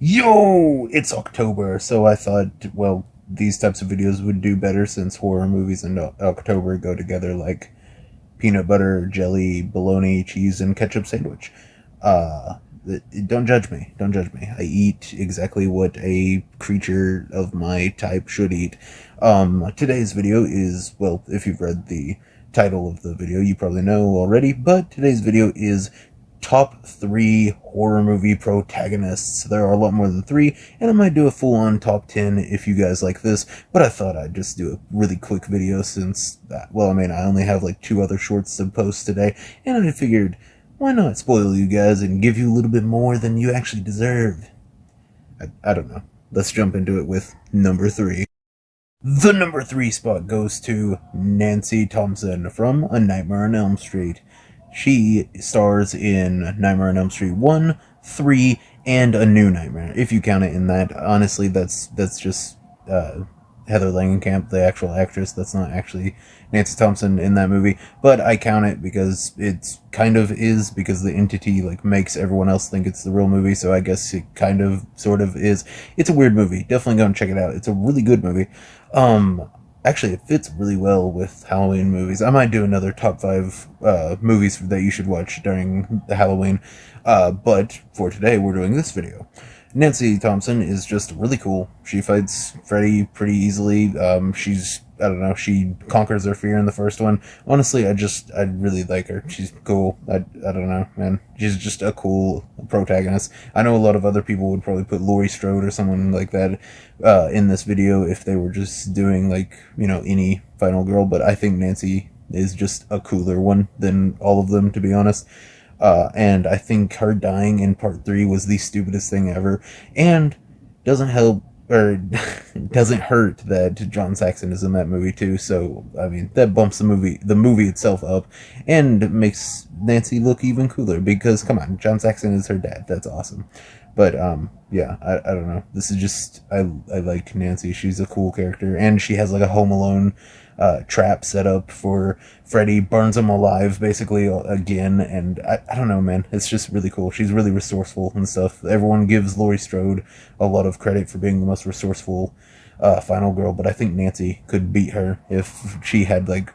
Yo, it's October, so I thought, well, these types of videos would do better since horror movies and October go together like peanut butter, jelly, bologna, cheese, and ketchup sandwich. Uh, don't judge me. Don't judge me. I eat exactly what a creature of my type should eat. Today's video is, well, if you've read the title of the video, you probably know already, but today's video is top 3 horror movie protagonists. There are a lot more than 3, and I might do a full-on top 10 if you guys like this, but I thought I'd just do a really quick video since, well, I mean, I only have like 2 other shorts to post today, and I figured, why not spoil you guys and give you a little bit more than you actually deserve? I don't know. Let's jump into it with number 3. The number 3 spot goes to Nancy Thompson from A Nightmare on Elm Street. She stars in Nightmare on Elm Street 1, 3, and A New Nightmare. If you count it in that, honestly, that's just Heather Langenkamp, the actual actress. That's not actually Nancy Thompson in that movie, but I count it because it's kind of is, because the entity like makes everyone else think it's the real movie, so I guess it kind of sort of is. It's a weird movie. Definitely go and check it out. It's a really good movie. Actually, it fits really well with Halloween movies. I might do another top 5 movies that you should watch during the Halloween, but for today we're doing this video. Nancy Thompson is just really cool. She fights Freddy pretty easily. I don't know, she conquers her fear in the first one. Honestly, I really like her. She's cool. I don't know, man. She's just a cool protagonist. I know a lot of other people would probably put Laurie Strode or someone like that in this video if they were just doing, like, you know, any final girl, but I think Nancy is just a cooler one than all of them, to be honest. And I think her dying in part 3 was the stupidest thing ever, and doesn't help, or doesn't hurt that John Saxon is in that movie too. So I mean, that bumps the movie itself up, and makes Nancy look even cooler, because come on, John Saxon is her dad. That's awesome. But yeah, I don't know. This is just, I like Nancy. She's a cool character, and she has like a Home Alone trap set up for Freddy, burns him alive basically again, and I don't know, man. It's just really cool. She's really resourceful and stuff. Everyone gives Laurie Strode a lot of credit for being the most resourceful final girl, but I think Nancy could beat her if she had like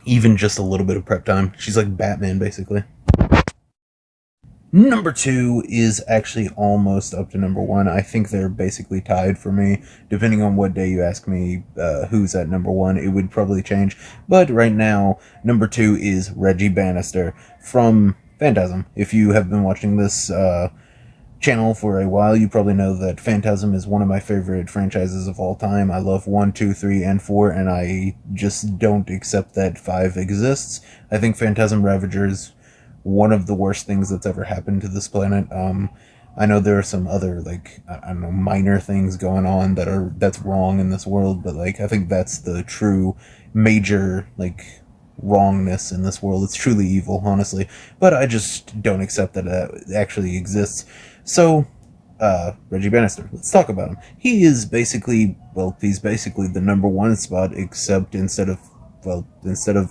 even just a little bit of prep time. She's like Batman basically. Number 2 is actually almost up to number 1. I think they're basically tied for me. Depending on what day you ask me who's at number 1, it would probably change. But right now, number 2 is Reggie Bannister from Phantasm. If you have been watching this channel for a while, you probably know that Phantasm is one of my favorite franchises of all time. I love 1, 2, 3, and 4, and I just don't accept that 5 exists. I think Phantasm Ravager is one of the worst things that's ever happened to this planet. I know there are some other, like, I don't know, minor things going on that's wrong in this world, but like, I think that's the true major, like, wrongness in this world. It's truly evil, honestly, but I just don't accept that it actually exists. So Reggie Bannister, let's talk about him. He is basically, well, he's basically the number 1 spot, except instead of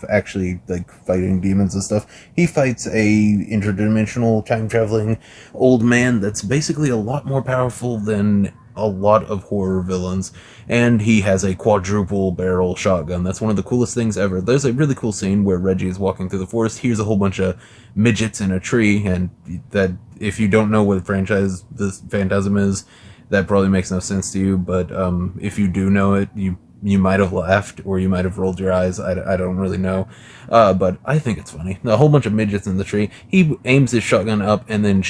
actually like fighting demons and stuff, he fights a interdimensional time-traveling old man that's basically a lot more powerful than a lot of horror villains, and he has a quadruple barrel shotgun. That's one of the coolest things ever. There's a really cool scene where Reggie is walking through the forest, here's a whole bunch of midgets in a tree, and that, if you don't know what franchise this Phantasm is, that probably makes no sense to you, but if you do know it, you might have laughed, or you might have rolled your eyes. I don't really know. But I think it's funny. A whole bunch of midgets in the tree. He aims his shotgun up and then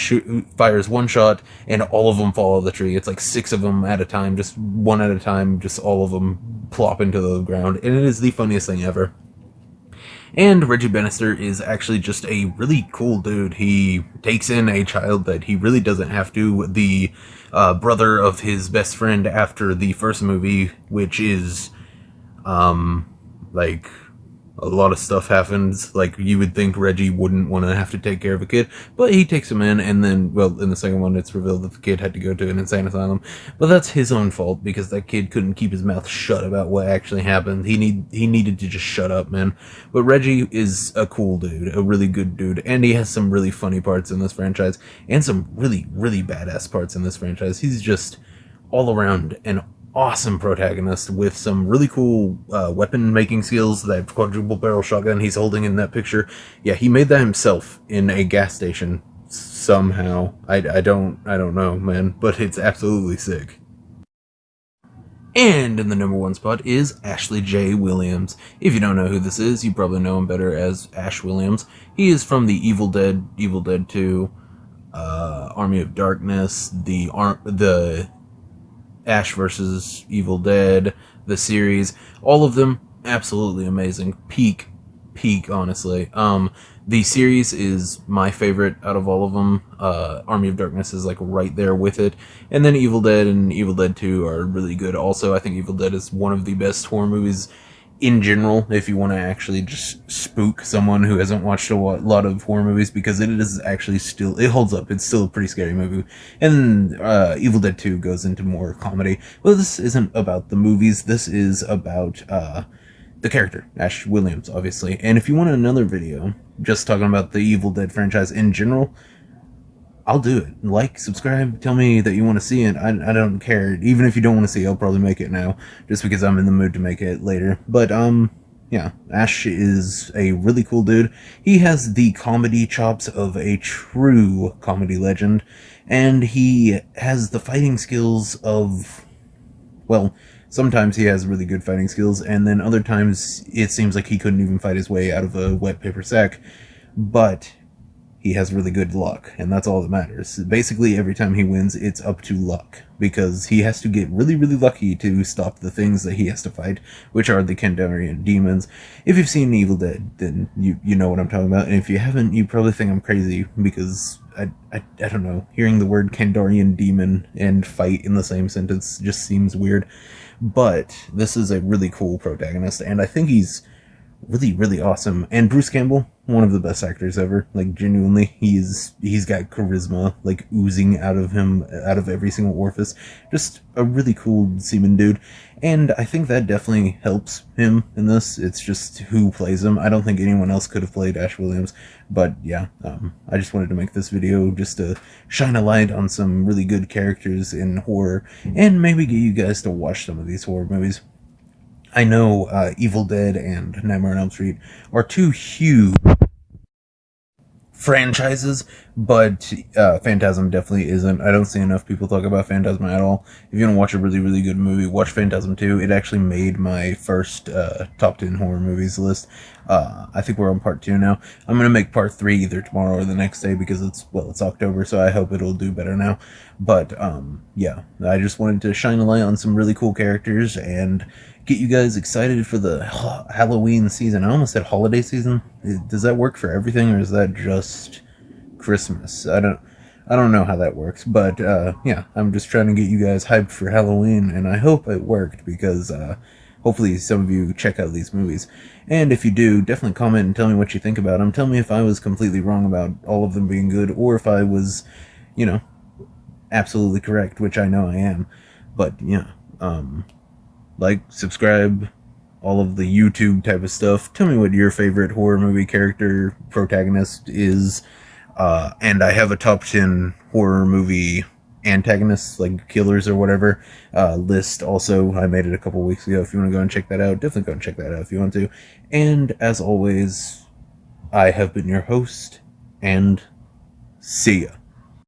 fires one shot, and all of them fall out of the tree. It's like 6 of them at a time, just one at a time, just all of them plop into the ground. And it is the funniest thing ever. And Reggie Bannister is actually just a really cool dude. He takes in a child that he really doesn't have to. The brother of his best friend after the first movie, which is, like, a lot of stuff happens. Like, you would think Reggie wouldn't want to have to take care of a kid, but he takes him in, and then, well, in the second one, it's revealed that the kid had to go to an insane asylum. But that's his own fault, because that kid couldn't keep his mouth shut about what actually happened. He needed to just shut up, man. But Reggie is a cool dude, a really good dude, and he has some really funny parts in this franchise, and some really, really badass parts in this franchise. He's just all around an awesome protagonist with some really cool weapon making skills. That quadruple barrel shotgun he's holding in that picture, yeah, he made that himself in a gas station somehow. I don't know, man, but it's absolutely sick. And in the number one spot is Ashley J. Williams. If you don't know who this is, you probably know him better as Ash Williams. He is from the Evil Dead, Evil Dead 2, Army of Darkness, the Ash versus Evil Dead, the series, all of them absolutely amazing. Peak, honestly. The series is my favorite out of all of them. Army of Darkness is like right there with it, and then Evil Dead and Evil Dead 2 are really good. Also, I think Evil Dead is one of the best horror movies in general, if you want to actually just spook someone who hasn't watched a lot of horror movies, because it is actually still, it holds up. It's still a pretty scary movie. And Evil Dead 2 goes into more comedy. Well, this isn't about the movies. This is about the character, Ash Williams, obviously. And if you want another video just talking about the Evil Dead franchise in general, I'll do it. Like, subscribe, tell me that you want to see it. I don't care. Even if you don't want to see it, I'll probably make it now, just because I'm in the mood to make it later. But, yeah, Ash is a really cool dude. He has the comedy chops of a true comedy legend, and he has the fighting skills of, well, sometimes he has really good fighting skills, and then other times it seems like he couldn't even fight his way out of a wet paper sack. But he has really good luck, and that's all that matters. Basically, every time he wins, it's up to luck, because he has to get really, really lucky to stop the things that he has to fight, which are the Kandarian demons. If you've seen Evil Dead, then you know what I'm talking about, and if you haven't, you probably think I'm crazy, because I don't know, hearing the word Kandarian demon and fight in the same sentence just seems weird. But this is a really cool protagonist, and I think he's really, really awesome. And Bruce Campbell, one of the best actors ever. Like, genuinely, he's got charisma, like, oozing out of him, out of every single orifice. Just a really cool seaman dude. And I think that definitely helps him in this. It's just who plays him. I don't think anyone else could have played Ash Williams. But, yeah, I just wanted to make this video just to shine a light on some really good characters in horror, and maybe get you guys to watch some of these horror movies. I know Evil Dead and Nightmare on Elm Street are two huge franchises, but Phantasm definitely isn't. I don't see enough people talk about Phantasm at all. If you want to watch a really, really good movie, watch Phantasm 2. It actually made my first top 10 horror movies list. I think we're on part 2 now. I'm going to make part 3 either tomorrow or the next day, because it's October, so I hope it'll do better now. But, yeah, I just wanted to shine a light on some really cool characters and get you guys excited for the Halloween season. I almost said holiday season. Does that work for everything, or is that just Christmas? I don't know how that works, but yeah, I'm just trying to get you guys hyped for Halloween, and I hope it worked, because hopefully some of you check out these movies. And if you do, definitely comment and tell me what you think about them. Tell me if I was completely wrong about all of them being good, or if I was, you know, absolutely correct, which I know I am. But yeah, like, subscribe, all of the YouTube type of stuff. Tell me what your favorite horror movie character protagonist is. And I have a top 10 horror movie antagonists, like killers or whatever, list also. I made it a couple weeks ago. If you want to go and check that out, definitely go and check that out if you want to. And as always, I have been your host, and see ya.